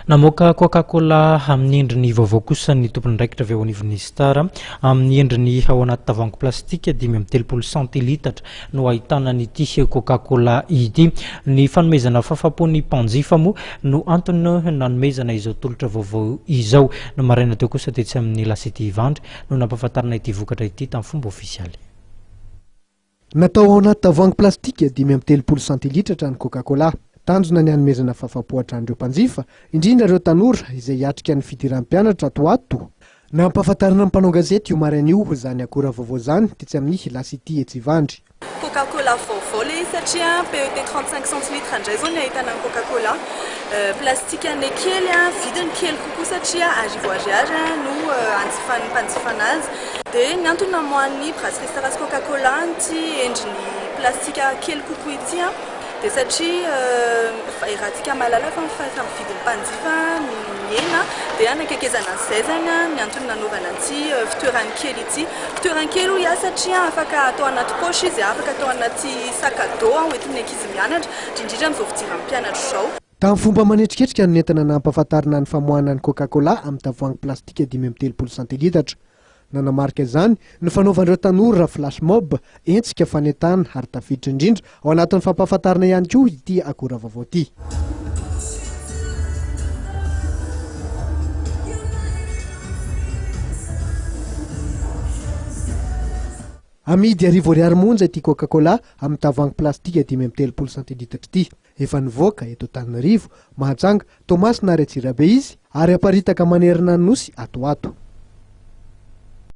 Namoaka Coca Cola amin'ny endriny vaovao kosa ny tompony ndraikitra avy ao anivon'ny Star amin'ny endriny ao anaty tavoahangy plastika 530 centilitatra no ahitana n'ity Coca Cola ity. Ny fanomezana fahafaham-po ny mpanjifa moa no antony nanomezana izao tolotra vaovao izao. No maraina teo kosa tetsy amin'ny la City Ivandry no Nampahafantarina ity vokatra ity tamin'ny fomba ofisialy. Natao ao anaty tavoahangy plastika 530 centilitatra ny Coca Cola. Tanjona ny hanomezana fahafaham-po hatrany mpanjifa, indrindra ireo tanora izay hiatrika ny fidiran'ny mpianatra ato. Nampahafantarina ny mpanao gazety io maraina io izany akora vaovao izany tetsy amin'ny la City Ivandry. Coca Cola vaovao le satria PET 35 centilitres indray zao ny ahitana ny Coca Cola. Plastika ny kely vidiny kely kokoa satria ariary no anjifan'ny mpanjifana azy. Dia ny antony namohan'ny brasserie Coca Cola ty endriny plastika kely kokoa ity dia satria iratika malala fa vidin'ny mpanjifa miena dia anakekezana izay zany ny antony nanaovana an'ity fitoerany kely ity. Fitoerany kely ho ia satria afaka atao anaty poche izy, afaka atao anaty sac à dos hoentin'ny ankizy mianatra, indrindra amin'izao fidiran'ny mpianatra izao. Tamin'ny fomba manetriketrika ny entana nampahafantarina ny famoahana ny Coca Cola amin'ny tavoahangy plastika 530 centilitatra. Nanamarika izany ny fanaovan'ireo tanora flash mob entsika fanetana ary tafiditra indrindra ao anatin'ny fampahafantarina ihany koa ity akora vaovao ity. Amidy ariary monja ity Coca Cola amin'ny tavoahangy plastika 530 centilitatra ity. Efa nivoaka eto Antananarivo, Mahajanga, Tomasina ary Antsirabe izy ary aparitaka manerana ny nosy ato.